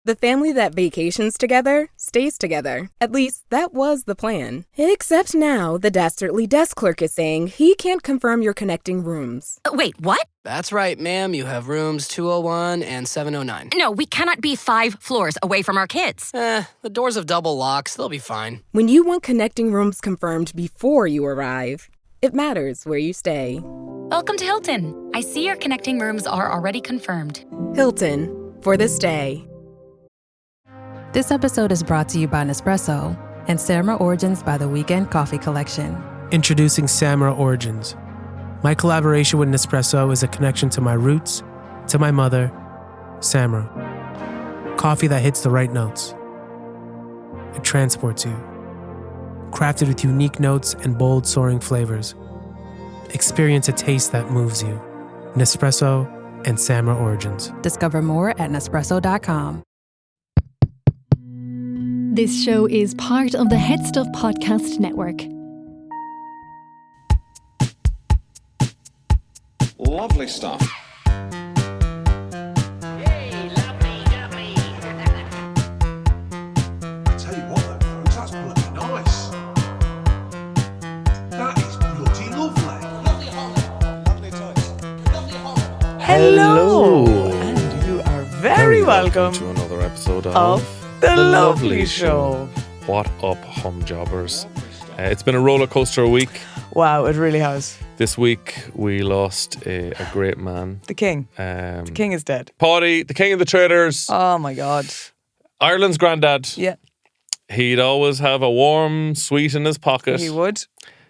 The family that vacations together stays together. At least, that was the plan. Except now, the dastardly desk clerk is saying he can't confirm your connecting rooms. Wait, what? That's right, ma'am. You have rooms 201 and 709. No, we cannot be 5 floors away from our kids. The doors have double locks. They'll be fine. When you want connecting rooms confirmed before you arrive, it matters where you stay. Welcome to Hilton. I see your connecting rooms are already confirmed. Hilton, for the stay. This episode is brought to you by Nespresso and Samra Origins by the Weekend Coffee Collection. Introducing Samra Origins. My collaboration with Nespresso is a connection to my roots, to my mother, Samra. Coffee that hits the right notes. It transports you. Crafted with unique notes and bold, soaring flavors. Experience a taste that moves you. Nespresso and Samra Origins. Discover more at Nespresso.com. This show is part of the HeadStuff podcast network. Lovely stuff. Hey, lovely, lovely. I tell you what, though, folks, that's bloody nice. That is bloody lovely. Lovely Holland. Lovely toys. Lovely Holland. Hello. And you are very welcome to another episode of The Lovely Show. What up, hum jobbers? It's been a roller coaster week. Wow, it really has. This week we lost a great man. The king. The king is dead. Paddy, the king of the Traitors. Oh my God. Ireland's granddad. Yeah. He'd always have a warm sweet in his pocket. He would.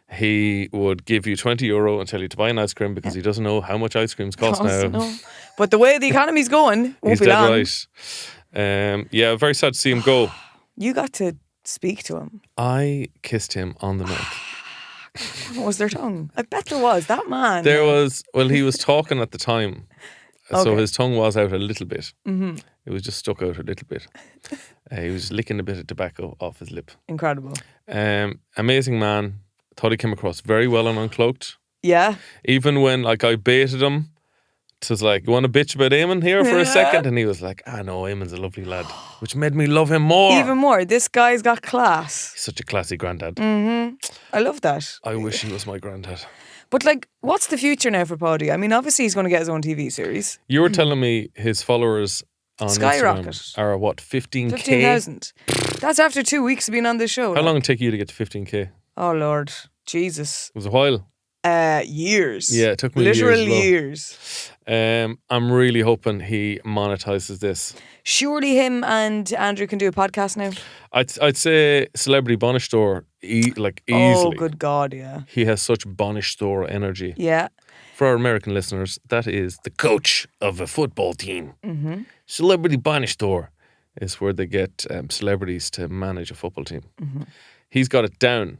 He would give you €20 and tell you to buy an ice cream because he doesn't know how much ice creams cost now. No. But the way the economy's going, won't He's be dead long. right. Yeah, very sad to see him go. You got to speak to him. I kissed him on the mouth. What was their tongue? I bet there was. That man. There was, well, he was talking at the time. So Okay. his tongue was out a little bit. Mm-hmm. It was just stuck out a little bit. He was licking a bit of tobacco off his lip. Incredible. Amazing man. Thought he came across very well and Uncloaked. Yeah. Even when I baited him, it was like, you want to bitch about Eamon here for a second? And he was like, no, Eamon's a lovely lad. Which made me love him more. Even more. This guy's got class. He's such a classy granddad. Mm-hmm. I love that. I wish he was my granddad. But like, what's the future now for Paddy? I mean, obviously he's going to get his own TV series. You were telling me his followers on Skyrocket. Instagram are what, 15K? 15,000. That's after 2 weeks of being on the show. How long did it take you to get to 15K? Oh Lord, Jesus. It was a while. Years. Yeah, it took me literal years. I'm really hoping he monetizes this. Surely him and Andrew can do a podcast now. I'd say Celebrity Bonish Store, easily. Oh, good God, yeah. He has such Bonish Store energy. Yeah. For our American listeners, that is the coach of a football team. Mm-hmm. Celebrity Bonish Store is where they get celebrities to manage a football team. Mm-hmm. He's got it down.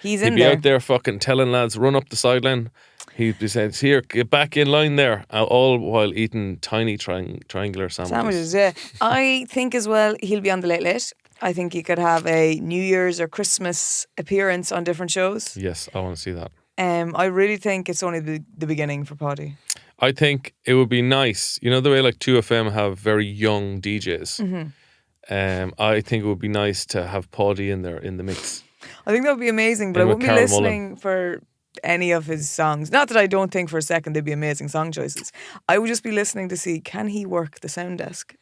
He'd be out there fucking telling lads, run up the sideline. He'd be saying, here, get back in line there. All while eating tiny triangular sandwiches. Yeah. I think as well, he'll be on the Late Late. I think he could have a New Year's or Christmas appearance on different shows. Yes, I want to see that. I really think it's only the beginning for Paddy. I think it would be nice. You know the way like 2FM have very young DJs? Mm-hmm. I think it would be nice to have Paddy in there in the mix. I think that would be amazing, but I wouldn't be listening for any of his songs. Not that I don't think for a second they'd be amazing song choices. I would just be listening to see, can he work the sound desk?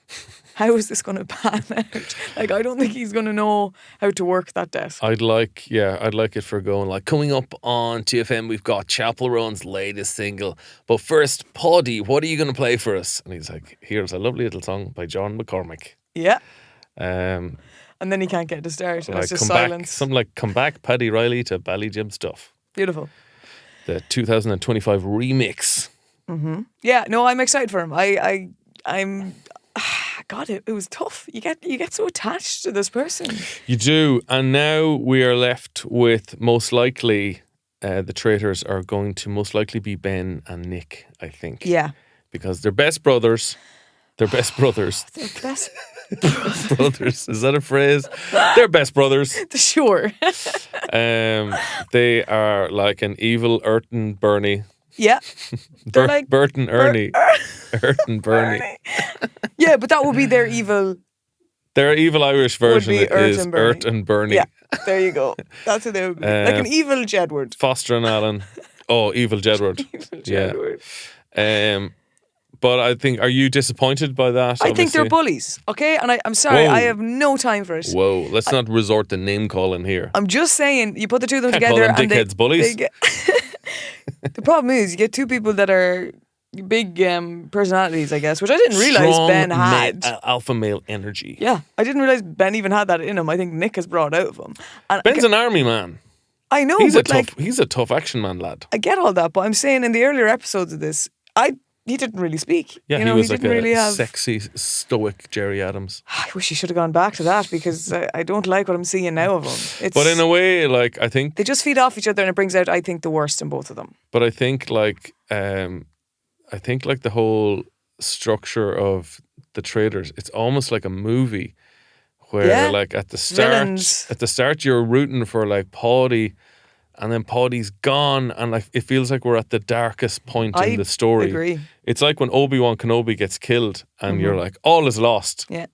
How is this going to pan out? Like, I don't think he's going to know how to work that desk. I'd like it for going like, coming up on 2FM, we've got Chapel Roan's latest single. But first, Paddy, what are you going to play for us? And he's like, here's a lovely little song by John McCormick. Yeah. And then he can't get to start. And like it's just come silence. Back, something like Come Back, Paddy Riley to Bally Jim Stuff. Beautiful. The 2025 remix. Mm-hmm. Yeah, no, I'm excited for him. I'm God, it was tough. You get so attached to this person. You do. And now we are left with most likely the Traitors are going to most likely be Ben and Nick, I think. Yeah. Because they're best brothers. They're best brothers. They're best brothers. Is that a phrase? They're best brothers. Sure. They are like an evil Ert and Bernie. Yeah. They're like Bert and Ernie. Ert and Bernie. Yeah, but that would be their evil Their evil Irish version be Ert is and Bernie. Ert and Bernie. Yeah, there you go. That's what they would be. Like an evil Jedward. Foster and Allen. Oh, evil Jedward. Evil Jedward. Yeah. But I think, are you disappointed by that? I think they're bullies, okay? And I'm sorry, Whoa. I have no time for it. Whoa, let's not resort to name calling here. I'm just saying, you put the two of them Can't together call them and dickheads bullies. The problem is, you get two people that are big personalities, I guess, which I didn't realise Ben had. Alpha male energy. Yeah, I didn't realise Ben even had that in him. I think Nick has brought out of him. And Ben's an army man. I know, He's but he's a tough action man, lad. I get all that, but I'm saying in the earlier episodes of this, he didn't really speak. Yeah, you know, he was didn't like a really have... sexy, stoic Jerry Adams. I wish he should have gone back to that because I don't like what I'm seeing now of him. But in a way, like, I think... They just feed off each other and it brings out, I think, the worst in both of them. But I think, like, the whole structure of the Traitors, it's almost like a movie where, like, at the start, you're rooting for, like, Paddy, and then Paddy's gone, and like it feels like we're at the darkest point in the story. I agree. It's like when Obi-Wan Kenobi gets killed, and you're like, all is lost. Yeah,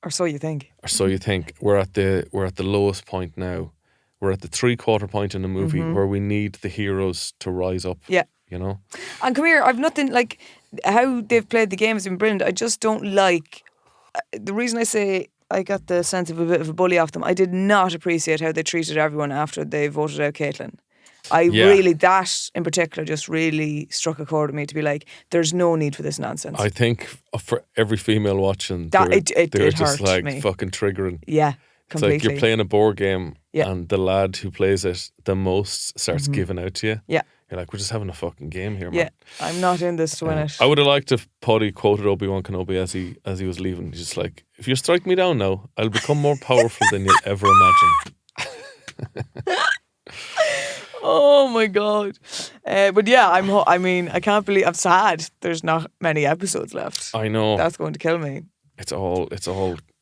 or so you think. Or so you think. We're at the lowest point now. We're at the 3/4 point in the movie where we need the heroes to rise up. Yeah, you know. And come here, I've nothing like how they've played the game has been brilliant. I just don't like the reason I say I got the sense of a bit of a bully off them. I did not appreciate how they treated everyone after they voted out Caitlin. Really, that in particular just really struck a chord with me to be like, there's no need for this nonsense. I think for every female watching, they're just hurt like me. fucking triggering. Yeah, completely. It's like you're playing a board game and the lad who plays it the most starts giving out to you. Yeah. You're like, we're just having a fucking game here, man. Yeah, I'm not in this to win it. I would have liked if Paddy quoted Obi-Wan Kenobi as he was leaving. He's just like, if you strike me down now, I'll become more powerful than you'll ever imagine. Oh my God. But yeah, I can't believe, I'm sad there's not many episodes left. I know. That's going to kill me. It's all.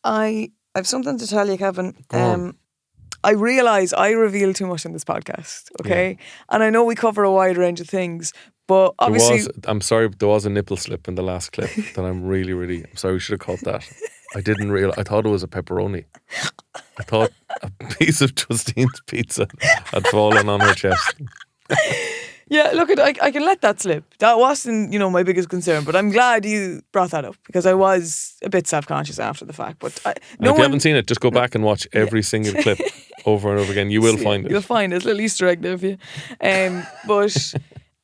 I have something to tell you, Kevin. I realise I reveal too much in this podcast, okay? Yeah. And I know we cover a wide range of things, but obviously... I'm sorry, there was a nipple slip in the last clip that I'm really... I'm sorry, we should have caught that. I didn't realise. I thought it was a pepperoni. I thought a piece of Justine's pizza had fallen on her chest. Yeah, look, I can let that slip. That wasn't, my biggest concern, but I'm glad you brought that up because I was a bit self-conscious after the fact. But if you haven't seen it, just go back and watch every single clip over and over again. You will find it. You'll find it. It's a little Easter egg there for you. But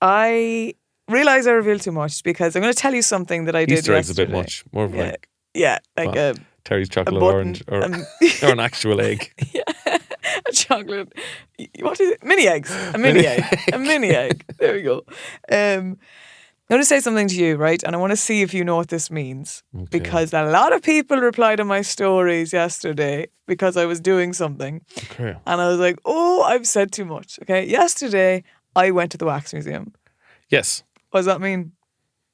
I realise I revealed too much because I'm going to tell you something that I did Easter eggs yesterday. a bit much. More of like... Yeah, like a... Terry's chocolate orange or an actual egg. Yeah. A chocolate. What is it? Mini eggs. A mini egg. A mini egg. There we go. I'm going to say something to you, right? And I want to see if you know what this means. Okay. Because a lot of people replied to my stories yesterday because I was doing something. Okay. And I was like, oh, I've said too much. Okay. Yesterday, I went to the Wax Museum. Yes. What does that mean?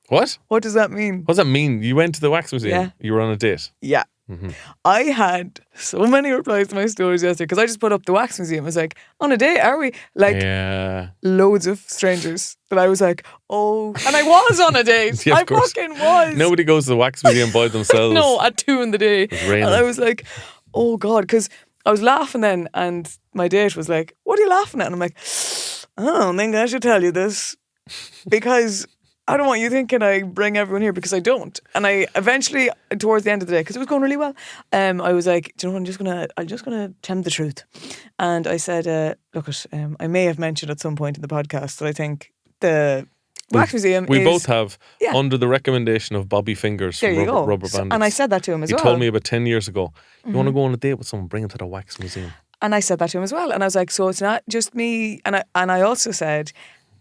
What? What does that mean? What does that mean? You went to the Wax Museum? Yeah. You were on a date? Yeah. Mm-hmm. I had so many replies to my stories yesterday because I just put up the Wax Museum. I was like, on a date, are we? Like, loads of strangers that I was like, oh, and I was on a date. Yeah, I fucking was. Nobody goes to the Wax Museum by themselves. No, at 2 in the day. It was raining. And I was like, oh God, because I was laughing then and my date was like, what are you laughing at? And I'm like, I don't think I should tell you this because... I don't want you thinking I bring everyone here because I don't. And I eventually, towards the end of the day, because it was going really well, I was like, do you know what, I'm just gonna tell them the truth. And I said, look, I may have mentioned at some point in the podcast that I think the Wax Museum we both have, under the recommendation of Bobby Fingers from Rubber Bandits. And I said that to him as well. He told me about 10 years ago, you want to go on a date with someone, bring him to the Wax Museum. And I said that to him as well. And I was like, so it's not just me. And I also said,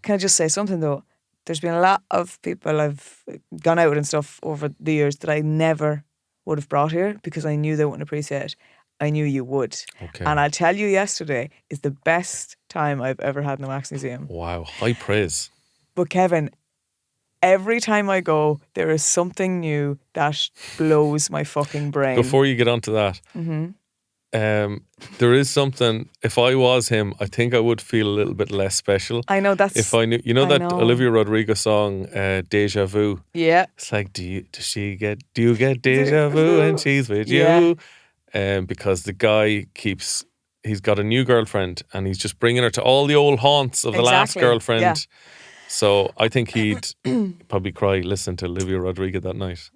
can I just say something though? There's been a lot of people I've gone out with and stuff over the years that I never would have brought here because I knew they wouldn't appreciate it. I knew you would. Okay. And I'll tell you, yesterday is the best time I've ever had in the Wax Museum. Wow, high praise. But Kevin, every time I go, there is something new that blows my fucking brain. Before you get onto that, there is something, if I was him, I think I would feel a little bit less special. I know that's... If I knew, Olivia Rodrigo song, Deja Vu? Yeah. It's like, do you get deja vu when she's with you? because the guy he's got a new girlfriend and he's just bringing her to all the old haunts of the last girlfriend. Yeah. So I think he'd probably cry listening to Olivia Rodrigo that night.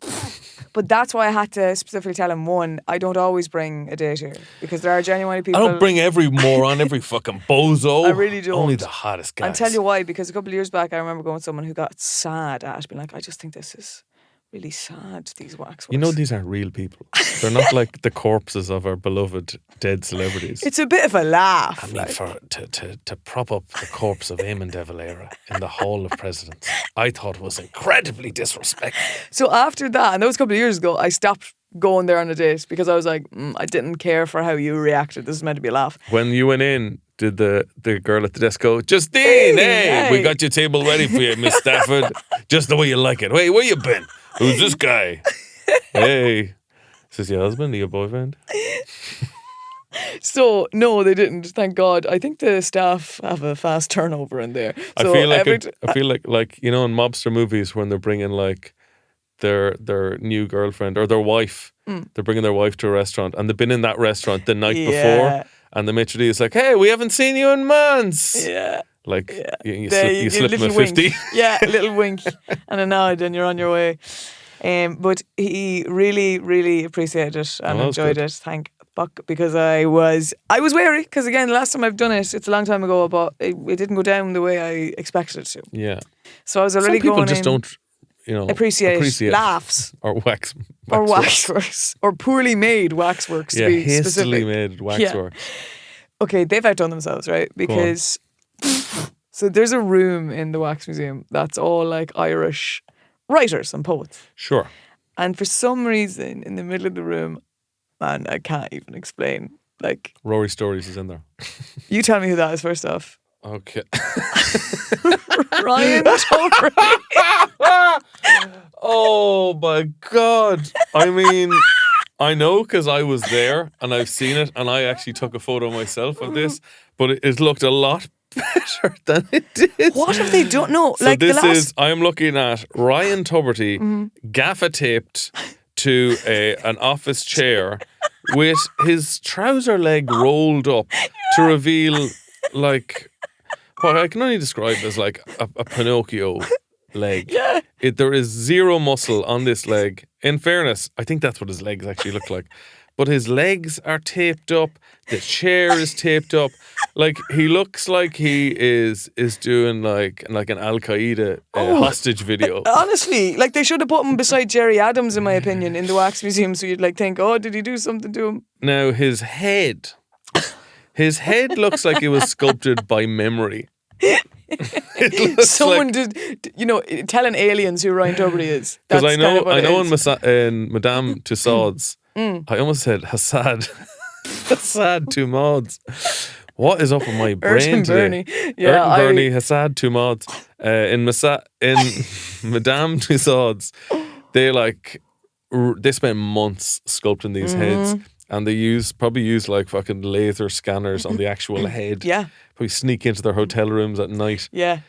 But that's why I had to specifically tell him, one, I don't always bring a date here because there are genuinely people. I don't bring every moron, every fucking bozo. I really don't. Only the hottest guys. I'll tell you why, because a couple of years back I remember going with someone who got sad at being like, I just think this is really sad, these waxworks. You know, these aren't real people. They're not like the corpses of our beloved dead celebrities. It's a bit of a laugh. I mean, to prop up the corpse of Eamon de Valera in the Hall of Presidents, I thought was incredibly disrespectful. So after that, and that was a couple of years ago, I stopped going there on a date because I was like, I didn't care for how you reacted. This is meant to be a laugh. When you went in, did the girl at the desk go, Justine, hey, we got your table ready for you, Miss Stafford. Just the way you like it. Hey, where you been? Who's this guy? Hey. Is this your husband or your boyfriend? So, no, they didn't. Thank God. I think the staff have a fast turnover in there. So I feel like you know in mobster movies when they're bringing like their new girlfriend or their wife, they're bringing their wife to a restaurant and they've been in that restaurant the night before and the maitre d' is like, hey, we haven't seen you in months. Yeah. Like you slip them a 50. Yeah, a little wink and a nod and you're on your way. But he really, really appreciated it and enjoyed it. Thank fuck, because I was wary because again, the last time I've done it, it's a long time ago, but it didn't go down the way I expected it to. Yeah. So I was already Some people going just in, don't, appreciate laughs or waxworks or poorly made waxworks. Yeah, to be hastily specific. made waxwork. Yeah. Okay, they've outdone themselves, right? Because so there's a room in the wax museum that's all like Irish writers and poets. Sure. And for some reason, in the middle of the room, man, I can't even explain. Like Rory Stories is in there. You tell me who that is first off. Okay. Ryan Tuberty. Oh my God. I mean, I know because I was there and I've seen it and I actually took a photo myself of this, but it looked a lot better than it did. What have they done? No, so this I'm looking at Ryan Tuberty gaffer taped to an office chair with his trouser leg rolled up to reveal like what I can only describe as like a Pinocchio leg. Yeah. There is zero muscle on this leg. In fairness, I think that's what his legs actually look like. But his legs are taped up. The chair is taped up. Like he looks like he is doing like an Al Qaeda hostage video. Honestly, like they should have put him beside Jerry Adams, in my opinion, in the wax museum. So you'd like think, oh, did he do something to him? Now his head looks like it was sculpted by memory. Someone did, telling aliens who Ryan Tuberty is. Because I know in Madame Tussauds, I almost said Hassad Tumods. What is up with my brain and today? Bernie. Yeah, Ert and Bernie, Hassad Tumods. In Madame Tussauds, they spent months sculpting these heads. And they probably use like fucking laser scanners on the actual head. Yeah. Probably sneak into their hotel rooms at night. Yeah.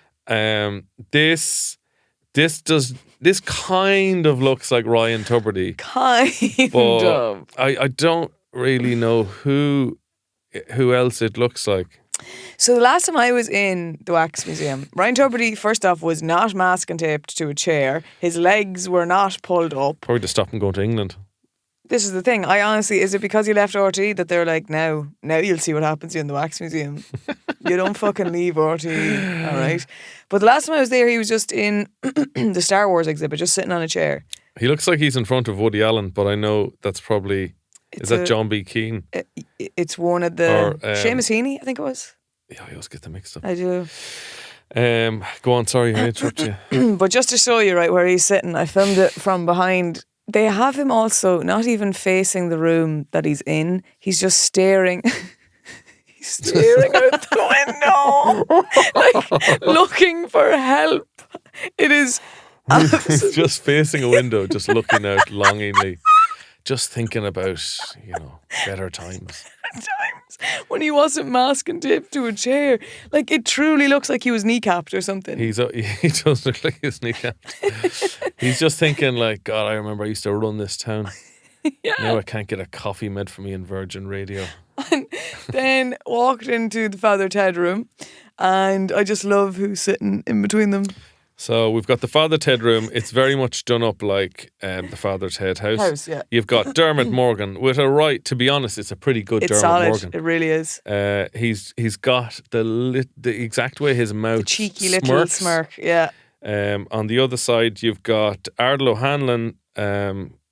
This kind of looks like Ryan Tuberty. Kind but of. I don't really know who else it looks like. So the last time I was in the wax museum, Ryan Tuberty, first off, was not mask and taped to a chair. His legs were not pulled up. Probably to stop him going to England. This is the thing. I honestly, is it because he left RT that they're like, now you'll see what happens to you in the wax museum. You don't fucking leave RT, all right? But the last time I was there, he was just in the Star Wars exhibit, just sitting on a chair. He looks like he's in front of Woody Allen, but I know that's probably... Is that John B. Keane? It's one of the... Seamus Heaney, I think it was. Yeah, I always get them mixed up. I do. Go on, sorry, I interrupted you. But just to show you, right, where he's sitting, I filmed it from behind. They have him also not even facing the room that he's in. He's just staring. He's staring out the window, like looking for help. It is. He's just facing a window, just looking out longingly, just thinking about better times. When he wasn't mask and taped to a chair. Like, it truly looks like he was kneecapped or something. He does look like he's kneecapped. He's just thinking like, God, I remember I used to run this town. Now I can't get a coffee made for me in Virgin Radio. And then walked into the Father Ted room, and I just love who's sitting in between them. So we've got the Father Ted room. It's very much done up like the Father Ted house. Yeah. You've got Dermot Morgan with to be honest, it's a pretty good Dermot solid. Morgan. It really is. He's got the exact way his mouth the cheeky smirks. little smirk. Yeah. On the other side, you've got Ardal O'Hanlon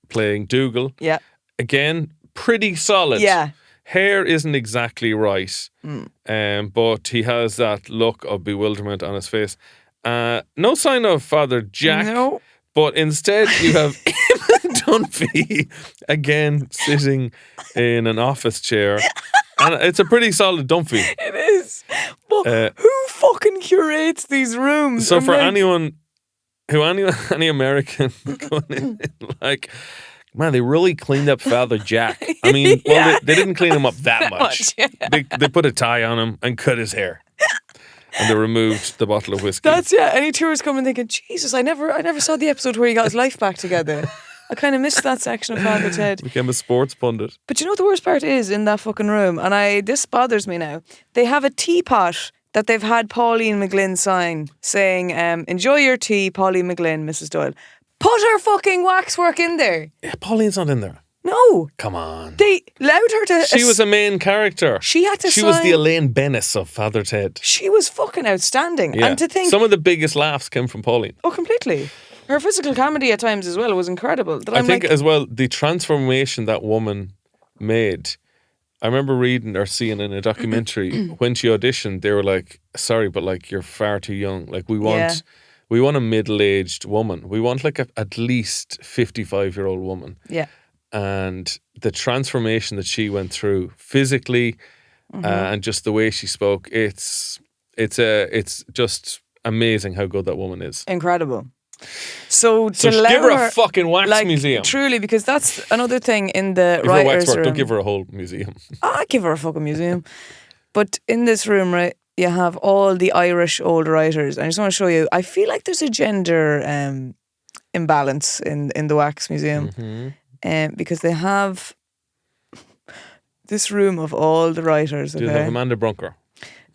playing Dougal. Yeah. Again, pretty solid. Yeah. Hair isn't exactly right, but he has that look of bewilderment on his face. No sign of Father Jack, no. But instead you have Eamon Dunphy again sitting in an office chair, and it's a pretty solid Dunphy. It is. But who fucking curates these rooms? So for anyone any American going in, like, man, they really cleaned up Father Jack. I mean, well, they didn't clean him up that much. Yeah. They put a tie on him and cut his hair. And they removed the bottle of whiskey. Any tourists coming thinking, Jesus, I never saw the episode where he got his life back together. I kind of missed that section of Father Ted. Became a sports pundit. But you know what the worst part is in that fucking room? And this bothers me now. They have a teapot that they've had Pauline McGlynn sign saying, enjoy your tea, Pauline McGlynn, Mrs. Doyle. Put her fucking waxwork in there. Yeah, Pauline's not in there. No. Come on. They allowed her to... She was a main character. She had to She was the Elaine Bennis of Father Ted. She was fucking outstanding. Yeah. And to think... Some of the biggest laughs came from Pauline. Oh, completely. Her physical comedy at times as well was incredible. I think as well, the transformation that woman made... I remember reading or seeing in a documentary when she auditioned, they were like, sorry, but like, you're far too young. Like, we want a middle-aged woman. We want like at least 55-year-old woman. Yeah. And the transformation that she went through physically and just the way she spoke, it's just amazing how good that woman is. Incredible. So give her a fucking wax museum. Truly, because that's another thing in the give her writers' waxwork, room. don't give her a whole museum. I'd give her a fucking museum. But in this room, right, you have all the Irish old writers. And I just want to show you, I feel like there's a gender imbalance in the wax museum. Because they have this room of all the writers. Okay? Do they have Amanda Brunker?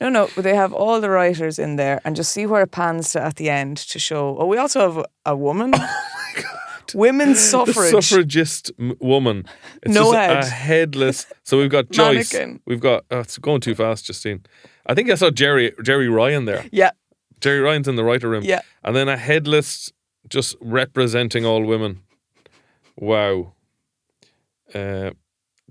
No, but they have all the writers in there, and just see where it pans to at the end to show. Oh, we also have a woman. Oh my God! Women's suffrage. The suffragist woman. It's no just head. a headless. So we've got Joyce. Mannequin. We've got. Oh, it's going too fast, Justine. I think I saw Jerry Ryan there. Yeah. Jerry Ryan's in the writer room. Yeah. And then a headless, just representing all women. Wow.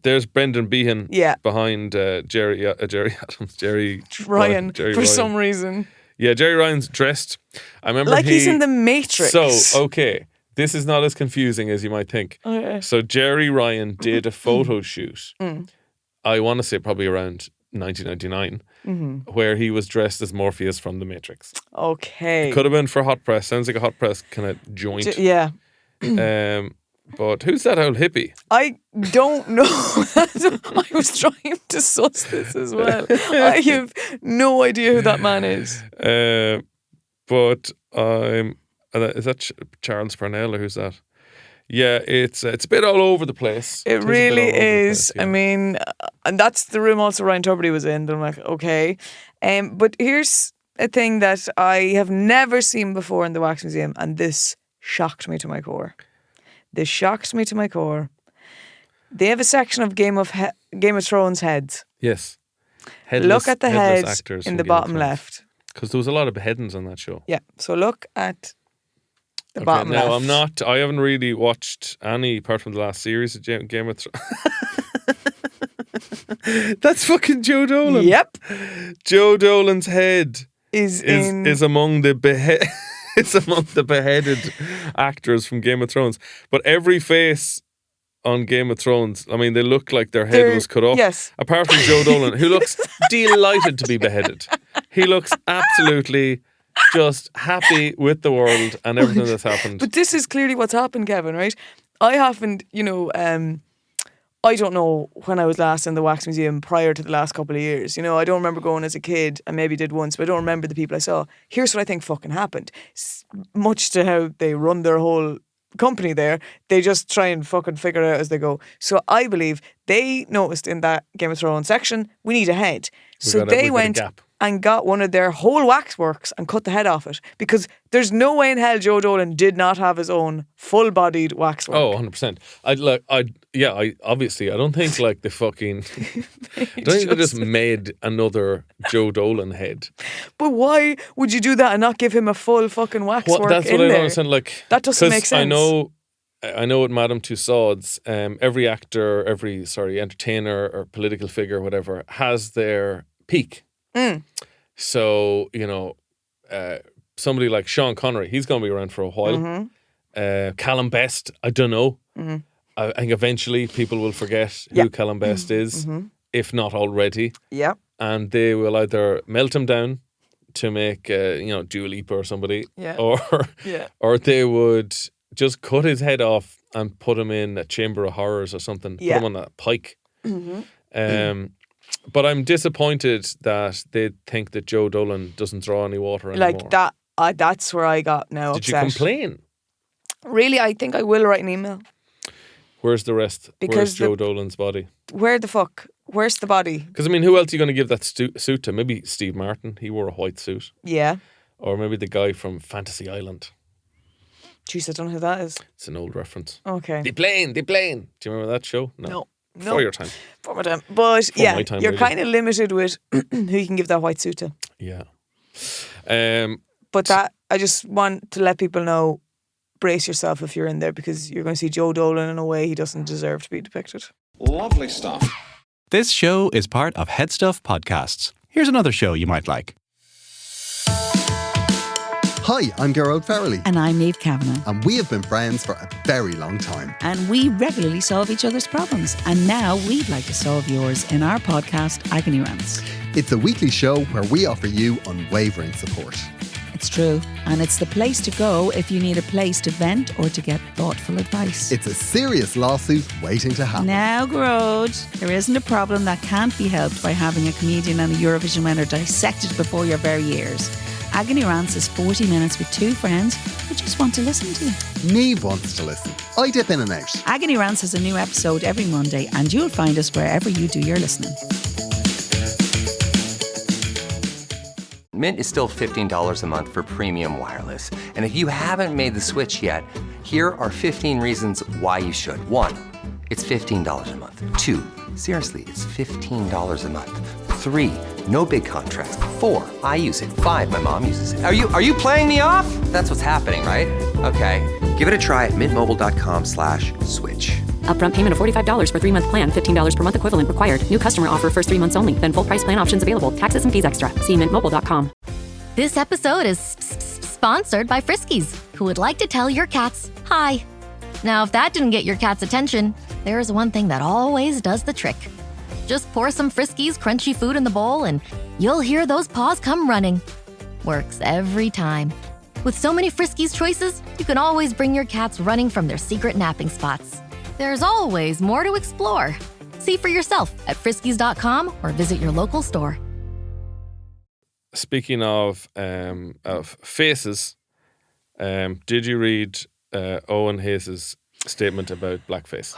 There's Brendan Behan behind Jerry Adams, Jerry Ryan for Ryan. Some reason. Yeah, Jerry Ryan's dressed. I remember like he's in the Matrix. So, okay, this is not as confusing as you might think. Okay. So Jerry Ryan did a photo shoot. I want to say probably around 1999, where he was dressed as Morpheus from the Matrix. Okay. Could have been for Hot Press. Sounds like a Hot Press kind of joint. Yeah. But who's that old hippie? I don't know. I was trying to suss this as well. I have no idea who that man is. But is that Charles Parnell or who's that? Yeah, it's a bit all over the place. It really is. Place, yeah. I mean, and that's the room also Ryan Tuberty was in. I'm like, okay. But here's a thing that I have never seen before in the Wax Museum, and this shocked me to my core. They have a section of Game of Thrones heads. Yes. Look at the heads in the bottom left. Because there was a lot of beheadings on that show. Yeah. So look at the bottom left. I haven't really watched any apart from the last series of Game of Thrones. That's fucking Joe Dolan. Yep. Joe Dolan's head is among the It's among the beheaded actors from Game of Thrones. But every face on Game of Thrones, I mean, they look like their head was cut off. Yes. Apart from Joe Dolan, who looks delighted to be beheaded. He looks absolutely just happy with the world and everything that's happened. But this is clearly what's happened, Kevin, right? I haven't, I don't know when I was last in the Wax Museum prior to the last couple of years. I don't remember going as a kid. I maybe did once, but I don't remember the people I saw. Here's what I think fucking happened. Much to how they run their whole company there. They just try and fucking figure it out as they go. So I believe they noticed in that Game of Thrones section, we need a head. So they went and got one of their whole waxworks and cut the head off it, because there's no way in hell Joe Dolan did not have his own full-bodied waxwork. Oh, 100%. I don't think like the fucking I don't think they just made another Joe Dolan head. But why would you do that and not give him a full fucking waxwork? That's what I don't understand. Like, that doesn't make sense. I know with Madame Tussauds, every actor, every entertainer or political figure, or whatever, has their peak. So, somebody like Sean Connery, he's going to be around for a while. Callum Best, I don't know. I think eventually people will forget who Callum Best is, if not already. Yeah. And they will either melt him down to make, Dua Lipa or somebody, or they would just cut his head off and put him in a Chamber of Horrors or something, put him on that pike. But I'm disappointed that they think that Joe Dolan doesn't draw any water anymore. Like that, that's where I got now upset. Did you complain? Really, I think I will write an email. Where's the rest? Where's Joe Dolan's body? Where the fuck? Where's the body? Because, who else are you going to give that suit to? Maybe Steve Martin. He wore a white suit. Yeah. Or maybe the guy from Fantasy Island. Jeez, I don't know who that is. It's an old reference. Okay. The plane. Do you remember that show? No. For your time. For my time. But my time, you're really. kind of limited with who you can give that white suit to. Yeah. But that, I just want to let people know, brace yourself if you're in there, because you're going to see Joe Dolan in a way he doesn't deserve to be depicted. Lovely stuff. This show is part of HeadStuff Podcasts. Here's another show you might like. Hi, I'm Gerard Farrelly. And I'm Niamh Kavanagh. And we have been friends for a very long time. And we regularly solve each other's problems. And now we'd like to solve yours in our podcast, Agony Rants. It's a weekly show where we offer you unwavering support. It's true. And it's the place to go if you need a place to vent or to get thoughtful advice. It's a serious lawsuit waiting to happen. Now, Grode, there isn't a problem that can't be helped by having a comedian and a Eurovision winner dissected before your very ears. Agony Rants is 40 minutes with two friends who just want to listen to you. Niamh wants to listen. I dip in and out. Agony Rants has a new episode every Monday, and you'll find us wherever you do your listening. Mint is still $15 a month for premium wireless. And if you haven't made the switch yet, here are 15 reasons why you should. 1, it's $15 a month. 2, seriously, it's $15 a month. 3, no big contrast. 4, I use it. 5, my mom uses it. Are you playing me off? That's what's happening, right? Okay, give it a try at mintmobile.com/switch. Upfront payment of $45 for 3-month plan, $15 per month equivalent required. New customer offer first 3 months only. Then full price plan options available. Taxes and fees extra. See mintmobile.com. This episode is sponsored by Friskies, who would like to tell your cats hi. Now, if that didn't get your cat's attention, there is one thing that always does the trick. Just pour some Friskies crunchy food in the bowl and you'll hear those paws come running. Works every time. With so many Friskies choices, you can always bring your cats running from their secret napping spots. There's always more to explore. See for yourself at friskies.com or visit your local store. Speaking of faces, did you read Owen Hayes' statement about blackface?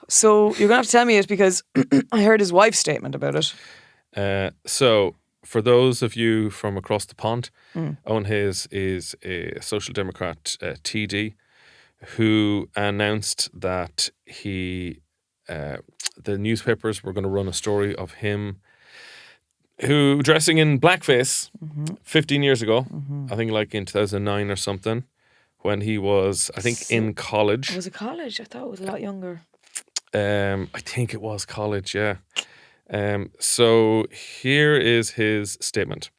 So you're going to have to tell me it, because I heard his wife's statement about it. So for those of you from across the pond, Owen Hayes is a Social Democrat TD who announced that the newspapers were going to run a story of him who dressing in blackface 15 years ago, I think like in 2009 or something, when he was, I think, in college. Was it college? I thought it was a lot younger. I think it was college, yeah. So here is his statement.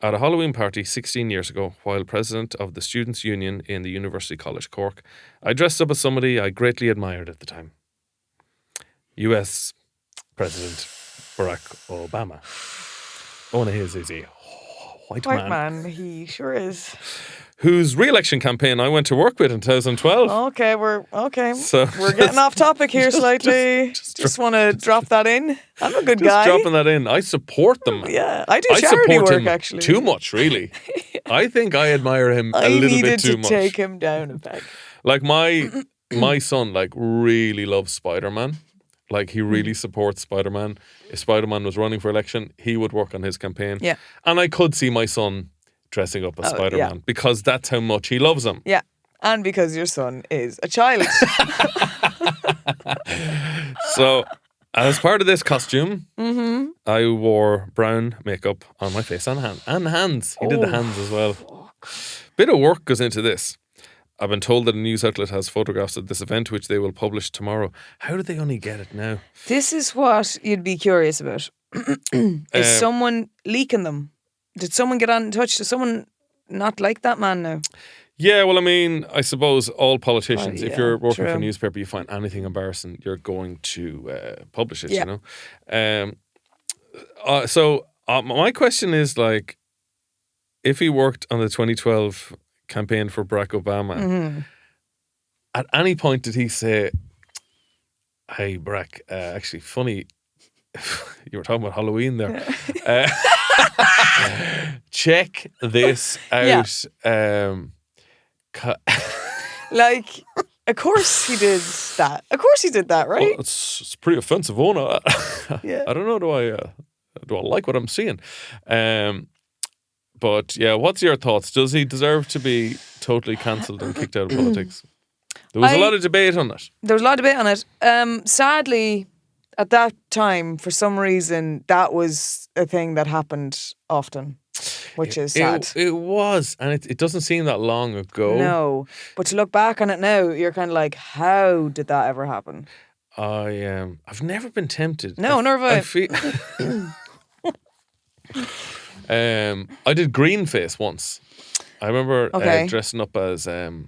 At a Halloween party 16 years ago, while president of the Students' Union in the University College Cork, I dressed up as somebody I greatly admired at the time. US President Barack Obama. Owen Hayes is a white man. He sure is. Whose re-election campaign I went to work with in 2012. Okay, we're getting off topic here slightly. Just want to drop that in. I'm a good guy. Just dropping that in. I support them. Yeah, I do charity work actually. Too much, really. I think I admire him a little bit too much. I needed to take him down a peg. Like my son like really loves Spider-Man. Like he really supports Spider-Man. If Spider-Man was running for election, he would work on his campaign. Yeah. And I could see my son dressing up as Spider-Man because that's how much he loves him. Yeah. And because your son is a child. So, as part of this costume, I wore brown makeup on my face and hands. He did the hands as well. Bit of work goes into this. I've been told that a news outlet has photographs of this event, which they will publish tomorrow. How did they only get it now? This is what you'd be curious about. Is someone leaking them? Did someone get in touch? Does someone not like that man now? Yeah, well, I mean, I suppose all politicians, if you're working true. for a newspaper, you find anything embarrassing, you're going to publish it, you know? So my question is, like, if he worked on the 2012 campaign for Barack Obama, at any point did he say, hey, Barack, actually, funny, you were talking about Halloween there. Check this out. Like, of course he did that. Of course he did that, right? Well, it's pretty offensive, won't it? Yeah. I don't know. Do I like what I'm seeing? But yeah, what's your thoughts? Does he deserve to be totally cancelled and kicked out of politics? There was a lot of debate on it. There was a lot of debate on it. Sadly, at that time, for some reason, that was a thing that happened often, which is sad. It was, and it doesn't seem that long ago. No, but to look back on it now, you're kind of like, how did that ever happen? I've never been tempted. No, nor have I. I did green face once. I remember dressing up as there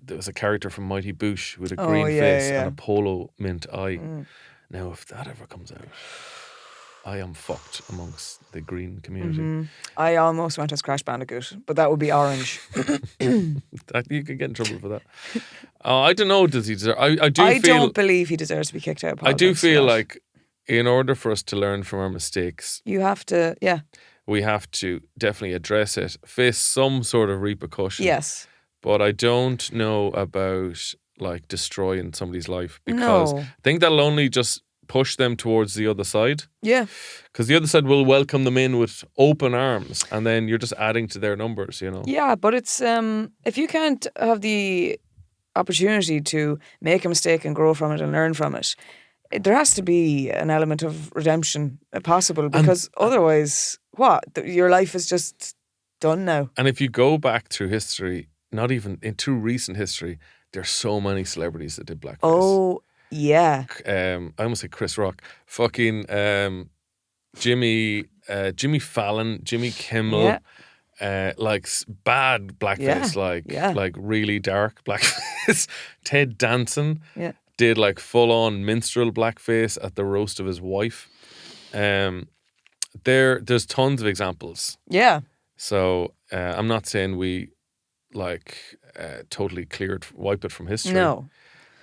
was a character from Mighty Boosh with a green face and a polo mint eye. Now, if that ever comes out, I am fucked amongst the green community. I almost went as Crash Bandicoot, but that would be orange. You could get in trouble for that. I don't know. Does he deserve? I don't believe he deserves to be kicked out of politics. I do feel like, in order for us to learn from our mistakes, you have to, we have to definitely address it, face some sort of repercussion. Yes. But I don't know about like destroying somebody's life, because I think that'll only just push them towards the other side. Yeah. Because the other side will welcome them in with open arms, and then you're just adding to their numbers, you know. Yeah, but it's if you can't have the opportunity to make a mistake and grow from it and learn from it, there has to be an element of redemption possible, because otherwise, your life is just done now. And if you go back through history, not even into recent history, there's so many celebrities that did blackface. Oh, yeah. I almost say Chris Rock. Fucking Jimmy Fallon, Jimmy Kimmel. Like bad blackface, like really dark blackface. Ted Danson did like full on minstrel blackface at the roast of his wife. There's tons of examples. Yeah. So I'm not saying we totally wipe it from history. No.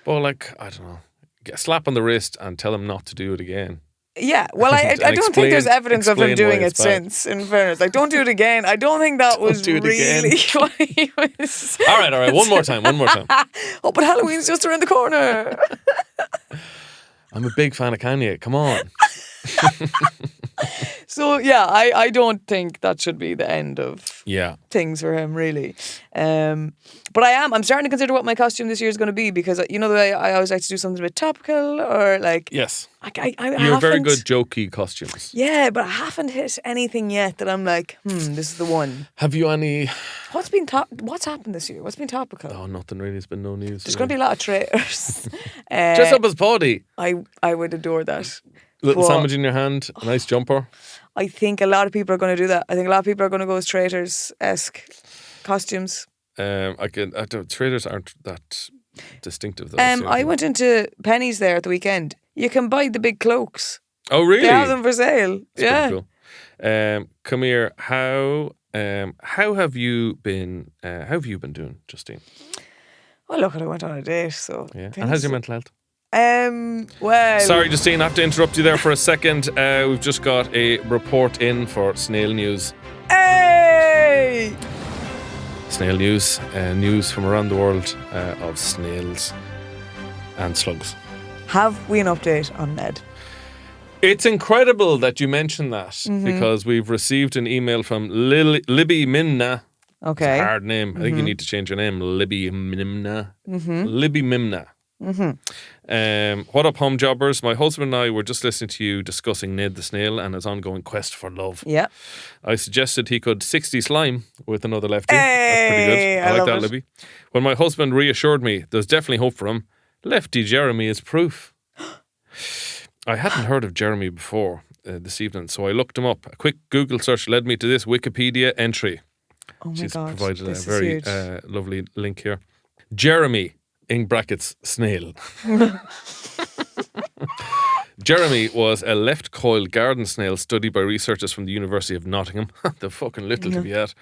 But like, I don't know, get a slap on the wrist and tell him not to do it again. Yeah, well, I don't think there's evidence of him doing it since, in fairness. Like, don't do it again. I don't think that was really what he was. All right. One more time. Oh, but Halloween's just around the corner. I'm a big fan of Kanye. Come on. So, yeah, I don't think that should be the end of things for him, really. But I'm starting to consider what my costume this year is going to be, because, you know, the way I always like to do something a bit topical, or like... Yes. I You're very good jokey costumes. Yeah, but I haven't hit anything yet that I'm like, this is the one. Have you any... What's happened this year? What's been topical? Oh, nothing really. There's been no news. There's going to be a lot of traitors. Dress up as Paddy. I would adore that. Little sandwich in your hand, a nice jumper. I think a lot of people are going to do that. I think a lot of people are going to go as Traitors-esque costumes. Traitors aren't that distinctive, though. I went into Penny's there at the weekend. You can buy the big cloaks. Oh, really? They have them for sale. That's pretty cool. Come here. How have you been? How have you been doing, Justine? Well, look, I went on a date, so. Yeah. And how's your mental health? Well... Sorry, Justine, I have to interrupt you there for a second. We've just got a report in for Snail News. Hey! Snail news. News from around the world of snails and slugs. Have we an update on Ned? It's incredible that you mentioned that because we've received an email from Libby Mimna. Okay. It's a hard name. I think you need to change your name. Libby Mimna. Libby Mimna. What up, home jobbers? My husband and I were just listening to you discussing Ned the Snail and his ongoing quest for love. Yeah. I suggested he could 60 slime with another lefty. Hey, that's pretty good. I like that, it. Libby. When my husband reassured me there's definitely hope for him, Lefty Jeremy is proof. I hadn't heard of Jeremy before this evening, so I looked him up. A quick Google search led me to this Wikipedia entry. Oh my She's God, provided this a very lovely link here. Jeremy, in brackets, snail. Jeremy was a left-coiled garden snail studied by researchers from the University of Nottingham. The fucking little to be at.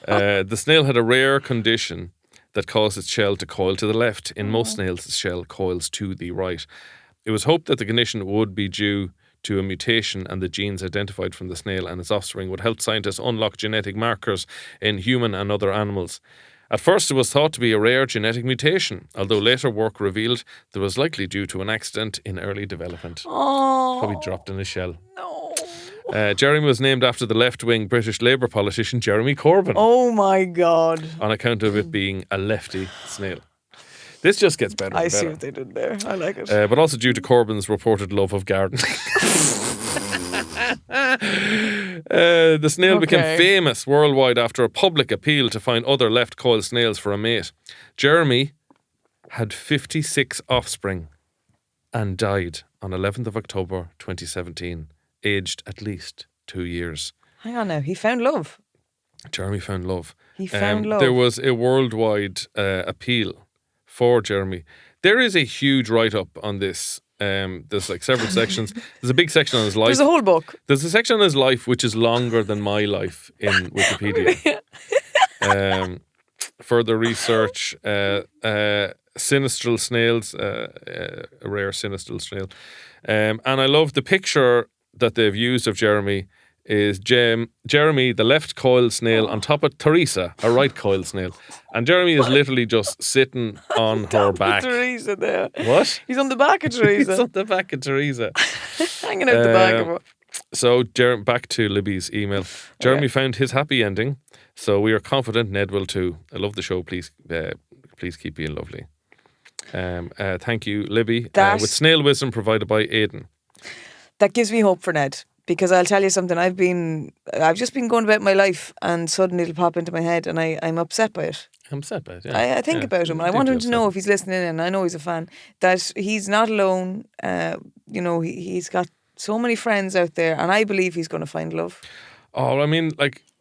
The snail had a rare condition that caused its shell to coil to the left. In most snails, the shell coils to the right. It was hoped that the condition would be due to a mutation and the genes identified from the snail and its offspring would help scientists unlock genetic markers in human and other animals. At first, it was thought to be a rare genetic mutation, although later work revealed that it was likely due to an accident in early development. Oh, probably dropped in a shell. No. Jeremy was named after the left-wing British Labour politician Jeremy Corbyn. Oh my God. On account of it being a lefty snail. This just gets better and better. I see what they did there. I like it. But also due to Corbyn's reported love of gardening. The snail became famous worldwide after a public appeal to find other left-coiled snails for a mate. Jeremy had 56 offspring and died on 11th of October 2017, aged at least 2 years. Hang on now. He found love. Jeremy found love. He found love. There was a worldwide appeal for Jeremy. There is a huge write-up on this. There's like several sections. There's a big section on his life. There's a whole book. There's a section on his life which is longer than my life in Wikipedia. Further research, sinistral snails, a rare sinistral snail. And I love the picture that they've used of Jeremy is Jeremy, the left coiled snail, on top of Teresa, a right coiled snail. And Jeremy is literally just sitting on her back. Teresa there. What? He's on the back of Teresa. He's on the back of Teresa. Hanging out the back of her. So, back to Libby's email. Jeremy found his happy ending, so we are confident Ned will too. I love the show. Please keep being lovely. Thank you, Libby. With snail wisdom provided by Aidan. That gives me hope for Ned. Because I'll tell you something, I've just been going about my life and suddenly it'll pop into my head and I'm upset by it. I'm upset by it, yeah. I think about him and I want him to know if he's listening in, I know he's a fan, that he's not alone. He's got so many friends out there and I believe he's going to find love. Oh, I mean,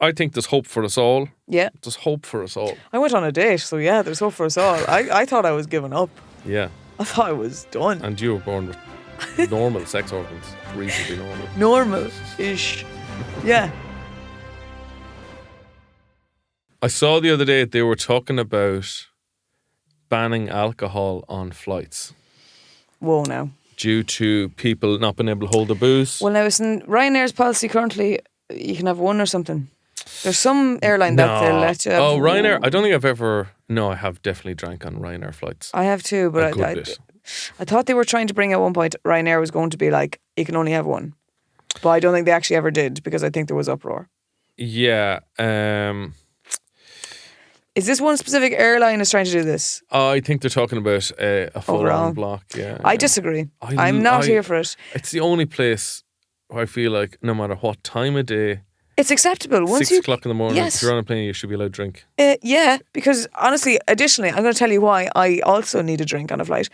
I think there's hope for us all. Yeah. There's hope for us all. I went on a date, so yeah, there's hope for us all. I thought I was giving up. Yeah. I thought I was done. And you were born with normal sex organs. Reasonably normal. Normal-ish. Yeah. I saw the other day they were talking about banning alcohol on flights. Whoa, now. Due to people not being able to hold their booze. Well, now, isn't Ryanair's policy currently you can have one or something? There's some airline that they'll let you have. Oh, Ryanair. I don't think I've ever... No, I have definitely drank on Ryanair flights. I have too, but I thought they were trying to bring at one point Ryanair was going to be like, you can only have one. But I don't think they actually ever did because I think there was uproar. Yeah. Is this one specific airline is trying to do this? I think they're talking about a full-on block. Yeah, I disagree. I'm not here for it. It's the only place where I feel like no matter what time of day, it's acceptable. Once 6 o'clock in the morning, yes. if you're on a plane, you should be allowed to drink. Yeah, because honestly, additionally, I'm going to tell you why I also need a drink on a flight.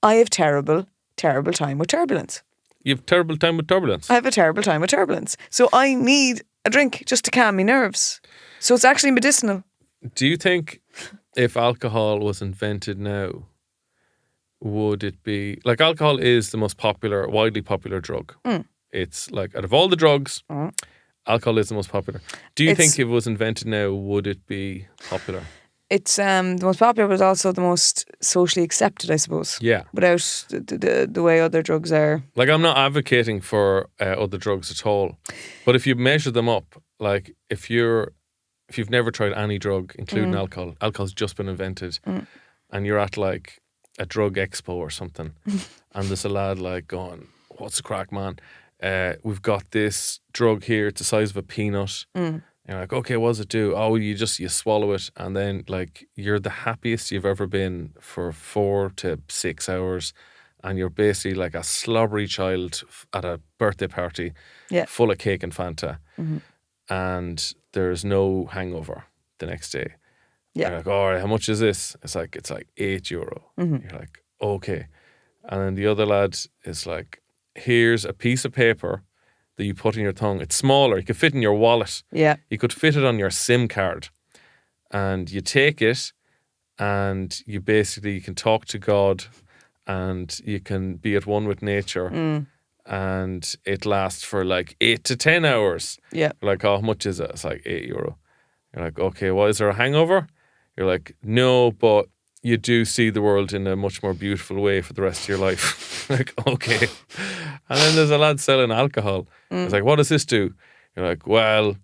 I have terrible time with turbulence. You have terrible time with turbulence? I have a terrible time with turbulence. So I need a drink just to calm my nerves. So it's actually medicinal. Do you think if alcohol was invented now, would it be... Like, alcohol is the most widely popular drug. It's like, out of all the drugs... Alcohol is the most popular. Do you think if it was invented now, would it be popular? It's the most popular, but also the most socially accepted, I suppose. Yeah. Without the way other drugs are. Like, I'm not advocating for other drugs at all. But if you measure them up, like, if you're if you've never tried any drug, including alcohol, alcohol's just been invented, and you're at like a drug expo or something, and there's a lad like going, "What's the crack, man? We've got this drug here, it's the size of a peanut." And you're like, "Okay, what does it do?" "Oh, you swallow it, and then like you're the happiest you've ever been for 4 to 6 hours, and you're basically like a slobbery child at a birthday party, full of cake and Fanta, and there's no hangover the next day." You're like, "All right, how much is this?" It's like €8. You're like, "Okay." And then the other lad is like, "Here's a piece of paper that you put in your tongue. It's smaller. You could fit in your wallet. Yeah. You could fit it on your SIM card. And you take it, and you can talk to God, and you can be at one with nature. And it lasts for like 8 to 10 hours. Yeah. Like, "Oh, how much is it?" It's like €8. You're like, "Okay, well, is there a hangover?" You're like, "No, but you do see the world in a much more beautiful way for the rest of your life." Like, okay. And then there's a lad selling alcohol. It's like, "What does this do?" You're like, "Well,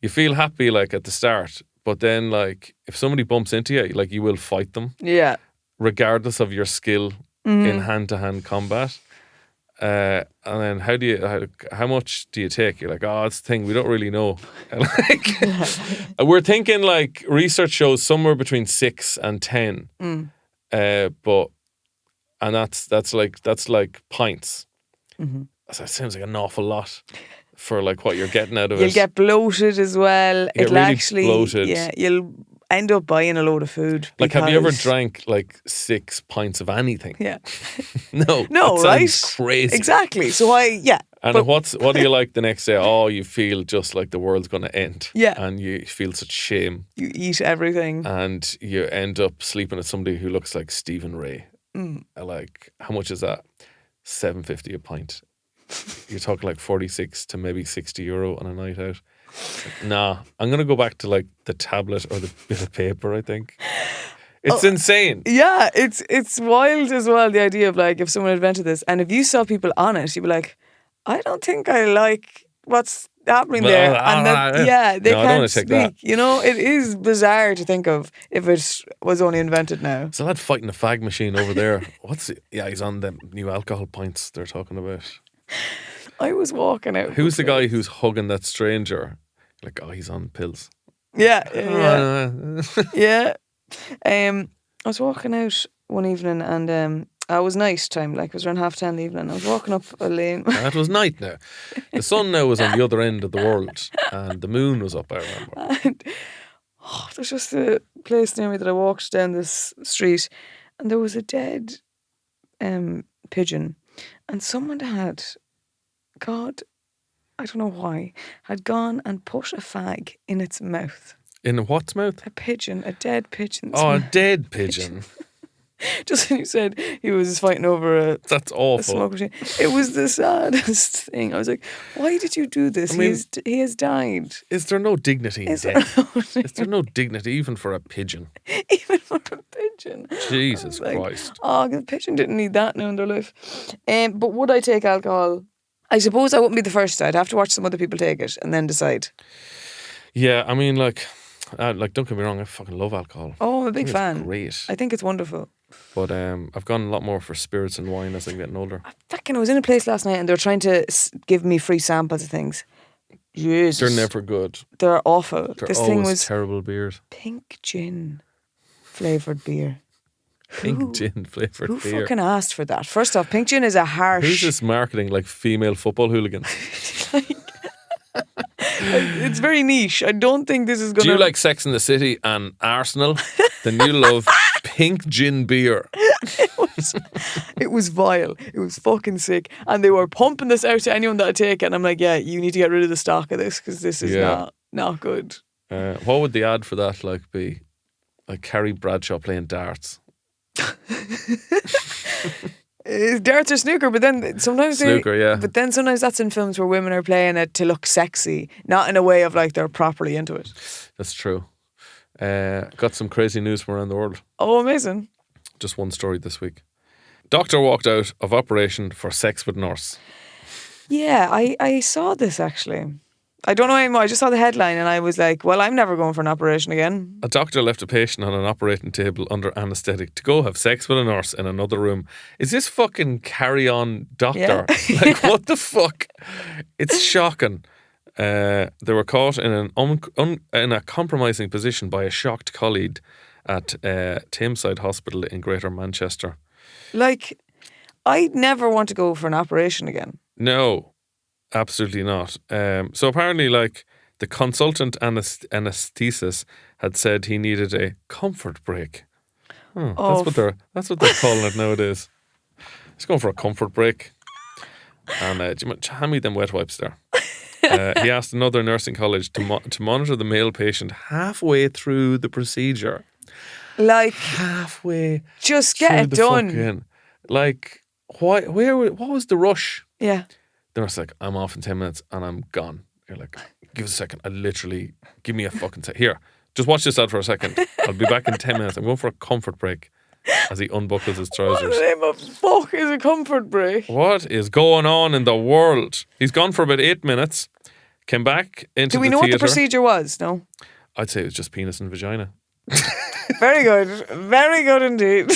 you feel happy like at the start, but then like if somebody bumps into you, like you will fight them. Yeah. Regardless of your skill in hand-to-hand combat. And then how much do you take?" You're like, "Oh, that's the thing, we don't really know." Like, we're thinking like research shows somewhere between 6 and 10. But that's like pints. So it sounds like an awful lot for like what you're getting out of it. You'll get bloated as well. You get really bloated. Yeah, you'll end up buying a load of food. Like, have you ever drank like 6 pints of anything? Yeah. No, that right? sounds Crazy. Exactly. So And what do you like the next day? Oh, you feel just like the world's going to end. Yeah. And you feel such shame. You eat everything. And you end up sleeping with somebody who looks like Stephen Ray. Like, how much is that? $7.50 a pint. You're talking like 46 to maybe €60 on a night out. Nah, I'm going to go back to like the tablet or the bit of paper, I think. It's insane. Yeah, it's wild as well, the idea of like if someone invented this, and if you saw people on it, you'd be like, "I don't think I like what's happening there." And they can't speak. That. You know, it is bizarre to think of if it was only invented now. There's a lad fighting a fag machine over there. He's on the new alcohol pints they're talking about. I was walking out. Who's the guy who's hugging that stranger? Like, oh, he's on pills. Yeah. I was walking out one evening, and it was night time, like it was around 10:30 in the evening. I was walking up a lane. That was night now. The sun now was on the other end of the world, and the moon was up, I remember. And, there's just a place near me that I walked down this street, and there was a dead pigeon, and someone had, God, I don't know why, had gone and put a fag in its mouth. In what's mouth? A pigeon, a dead pigeon. Oh, a dead pigeon. Just when you said he was fighting over that's awful. A smoke machine. It was the saddest thing. I was like, why did you do this? I mean, he has died. Is there no dignity in death? Is there no dignity even for a pigeon? Even for a pigeon. Jesus Christ. Oh, the pigeon didn't need that now in their life. But would I take alcohol? I suppose I wouldn't be the first. I'd have to watch some other people take it and then decide. Yeah, I mean, like don't get me wrong, I fucking love alcohol. Oh, I'm a big fan. It's great. I think it's wonderful. But I've gone a lot more for spirits and wine as I'm getting older. I was in a place last night and they were trying to give me free samples of things. Jesus. They're never good. They're awful. They're this always thing was terrible beers. Pink gin flavoured beer. Pink gin flavoured beer. Who fucking asked for that? First off, pink gin is a harsh... Who's this marketing, like female football hooligans? It's very niche. I don't think this is going to... Do you like Sex and the City and Arsenal? Then you love pink gin beer. It was vile. It was fucking sick. And they were pumping this out to anyone that would take it. And I'm like, yeah, you need to get rid of the stock of this because this is not good. What would the ad for that like be? Like Carrie Bradshaw playing darts. Darts or snooker, but then sometimes snooker, But then sometimes that's in films where women are playing it to look sexy, not in a way of like they're properly into it. That's true. Got some crazy news from around the world. Oh, amazing! Just one story this week. Doctor walked out of operation for sex with nurse. Yeah, I saw this actually. I don't know anymore. I just saw the headline and I was like, well, I'm never going for an operation again. A doctor left a patient on an operating table under anaesthetic to go have sex with a nurse in another room. Is this fucking Carry On doctor? Yeah. Like, what the fuck? It's shocking. They were caught in in a compromising position by a shocked colleague at Tameside Hospital in Greater Manchester. Like, I'd never want to go for an operation again. No, absolutely not. So apparently, like, the consultant anaesthetist had said he needed a comfort break. That's what they're calling it nowadays. He's going for a comfort break. And hand me them wet wipes there. He asked another nursing college to monitor the male patient halfway through the procedure. Like, halfway. Just get it done. Like, what was the rush? Yeah. The nurse like, I'm off in 10 minutes and I'm gone. You're like, give us a second. Give me a fucking second. Here, just watch this out for a second. I'll be back in 10 minutes. I'm going for a comfort break. As he unbuckles his trousers. What the name of fuck is a comfort break? What is going on in the world? He's gone for about 8 minutes. Came back into the theatre. Do we know what the procedure was? No? I'd say it was just penis and vagina. Very good. Very good indeed.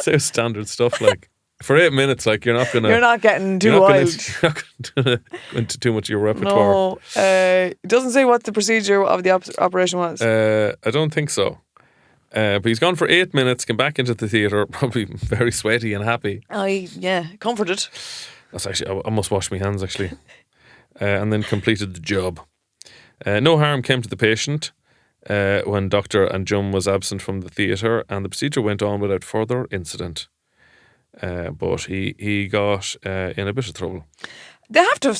So standard stuff, like. For 8 minutes, like, you're not getting too wild. You're not going to go into too much of your repertoire. No. It doesn't say what the procedure of the operation was. I don't think so. But he's gone for 8 minutes, came back into the theatre, probably very sweaty and happy. Comforted. That's actually, I must wash my hands, actually. And then completed the job. No harm came to the patient when Dr. Anjum was absent from the theatre, and the procedure went on without further incident. But he got in a bit of trouble. They have to,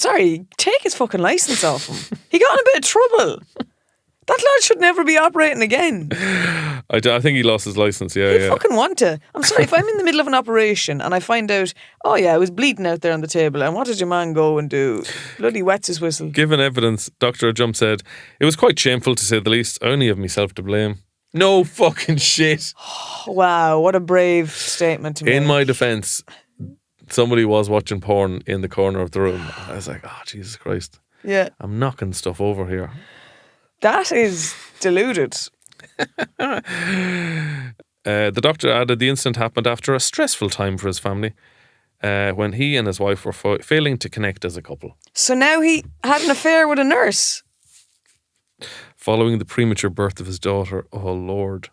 take his fucking licence off him. He got in a bit of trouble. That lad should never be operating again. I think he lost his licence, yeah. He'd fucking want to. I'm sorry, if I'm in the middle of an operation and I find out, I was bleeding out there on the table, and what did your man go and do? Bloody wets his whistle. Given evidence, Dr. Jump said, it was quite shameful to say the least. I only have myself to blame. No fucking shit. Wow, what a brave statement to make. In my defence, somebody was watching porn in the corner of the room. I was like, Jesus Christ. Yeah. I'm knocking stuff over here. That is deluded. The doctor added the incident happened after a stressful time for his family when he and his wife were failing to connect as a couple. So now he had an affair with a nurse? Following the premature birth of his daughter. Oh, Lord.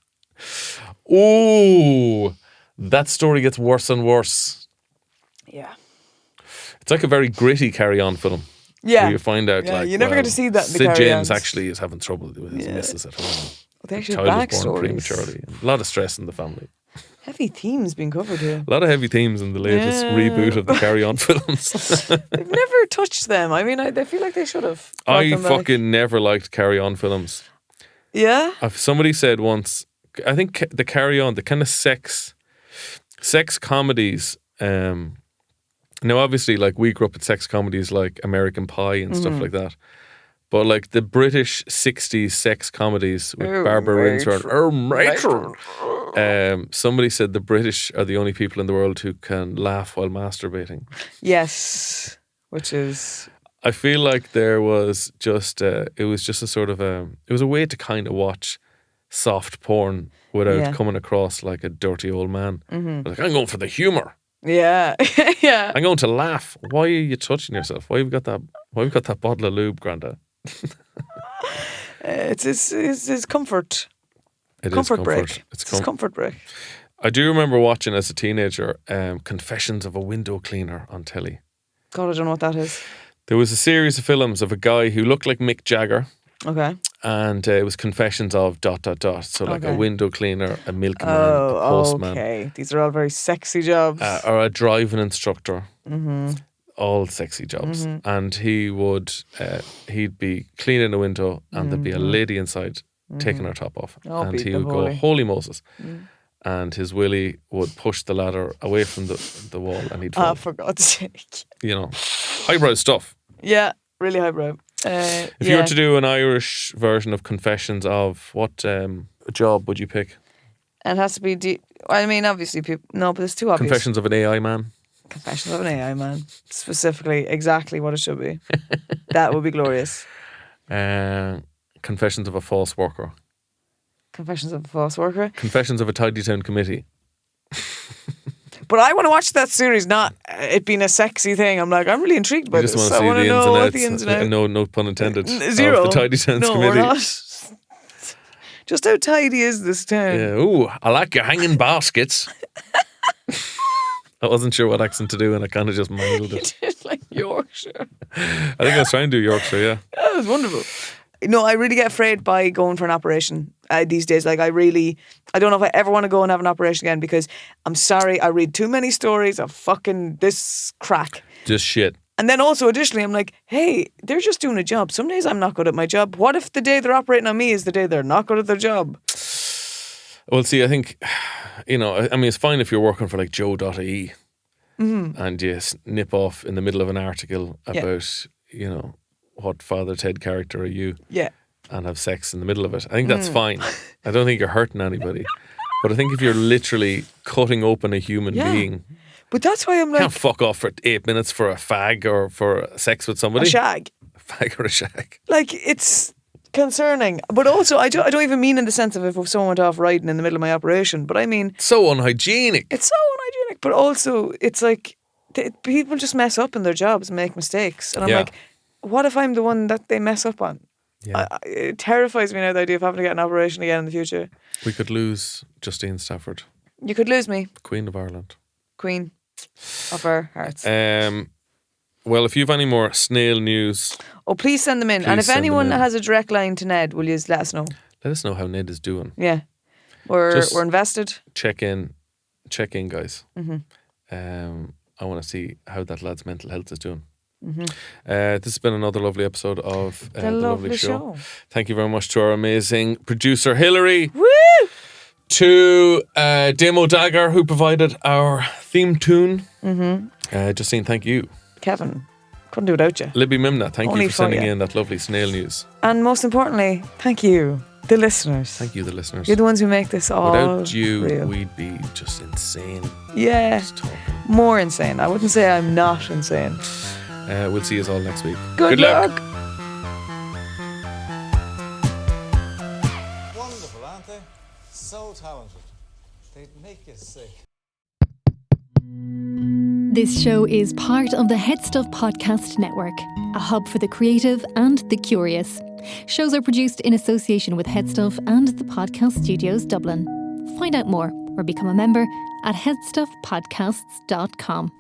Oh, that story gets worse and worse. Yeah. It's like a very gritty Carry On film. Yeah. Where you find out, you never get to see that in the Sid Carry James Ons. actually is having trouble with his missus at home. Well, they actually Child have was born backstories. prematurely. A lot of stress in the family. Heavy themes being covered here. A lot of heavy themes in the latest reboot of the Carry On films. They've never touched them. I mean, I feel like they should have. I fucking never liked Carry On films. Yeah? Somebody said once, I think the Carry On, the kind of sex comedies, now obviously like we grew up with sex comedies like American Pie and stuff like that. But like the British 60s sex comedies with Barbara Windsor and Rachel. Somebody said the British are the only people in the world who can laugh while masturbating. Yes, which is... I feel like there was just it was just a sort of it was a way to kind of watch soft porn without coming across like a dirty old man. Mm-hmm. Like, I'm going for the humour. Yeah, yeah. I'm going to laugh. Why are you touching yourself? Why have you got that bottle of lube, Granda? It's his comfort. It comfort is break. It's his comfort break. I do remember watching as a teenager Confessions of a Window Cleaner on telly. God, I don't know what that is. There was a series of films of a guy who looked like Mick Jagger. Okay. And it was confessions of ... So like a window cleaner, a milkman, a postman. Okay. These are all very sexy jobs. Or a driving instructor. Mm-hmm. All sexy jobs. Mm-hmm. And he'd be cleaning a window and there'd be a lady inside taking her top off. And he would go, holy Moses. And his willy would push the ladder away from the wall and he'd fall. For God's sake. You know, highbrow stuff. Yeah, really highbrow. If you were to do an Irish version of Confessions of, what job would you pick? It has to be... I mean, obviously, people... No, but it's too obvious. Confessions of an AI man. Confessions of an AI man. Specifically, exactly what it should be. That would be glorious. Confessions of a False Worker. Confessions of a False Worker. Confessions of a Tidy Town Committee. But I want to watch that series, not it being a sexy thing. I'm really intrigued by this. You just want to see the ins and outs. No pun intended. Zero. Of the Tidy Towns Committee. We're not. Just how tidy is this town? Yeah. Ooh, I like your hanging baskets. I wasn't sure what accent to do and I kind of just mangled it. You did like Yorkshire. I think I was trying to do Yorkshire, yeah. That was wonderful. No, I really get afraid by going for an operation these days. Like I don't know if I ever want to go and have an operation again because I'm sorry, I read too many stories of fucking this crack. Just shit. And then also additionally, I'm like, hey, they're just doing a job. Some days I'm not good at my job. What if the day they're operating on me is the day they're not good at their job? Well, see, I think, it's fine if you're working for like Joe.ie and you nip off in the middle of an article about, what Father Ted character are you? Yeah. And have sex in the middle of it. I think that's fine. I don't think you're hurting anybody. But I think if you're literally cutting open a human being... But that's why I'm like... Can't fuck off for 8 minutes for a fag or for sex with somebody. A shag. A fag or a shag. Like, it's concerning. But also, I don't even mean in the sense of if someone went off riding in the middle of my operation, but I mean... So unhygienic. It's so unhygienic. But also, it's like, people just mess up in their jobs and make mistakes. And I'm like, what if I'm the one that they mess up on? Yeah. It terrifies me now, the idea of having to get an operation again in the future. We could lose Justine Stafford. You could lose me. Queen of Ireland. Queen of our hearts. Well, if you have any more Snail news... Oh, please send them in. And if anyone has a direct line to Ned, will you let us know? Let us know how Ned is doing. Yeah. We're invested. Check in, guys. Mm-hmm. I want to see how that lad's mental health is doing. Mm-hmm. This has been another lovely episode of The Lovely Show. Thank you very much to our amazing producer Hilary. Woo! To Damo Dagger, who provided our theme tune. Mm-hmm. Justine, thank you. Kevin, couldn't do without you. Libby Mimna, thank you for sending in that lovely Snail news. And most importantly, thank you, the listeners. Thank you, the listeners. You're the ones who make this all Without you, real. we'd be just insane. Yeah, more insane. I wouldn't say I'm not insane. We'll see you all next week. Good luck. Wonderful, aren't they? So talented. They'd make you sick. This show is part of the HeadStuff Podcast Network, a hub for the creative and the curious. Shows are produced in association with HeadStuff and the Podcast Studios Dublin. Find out more or become a member at headstuffpodcasts.com.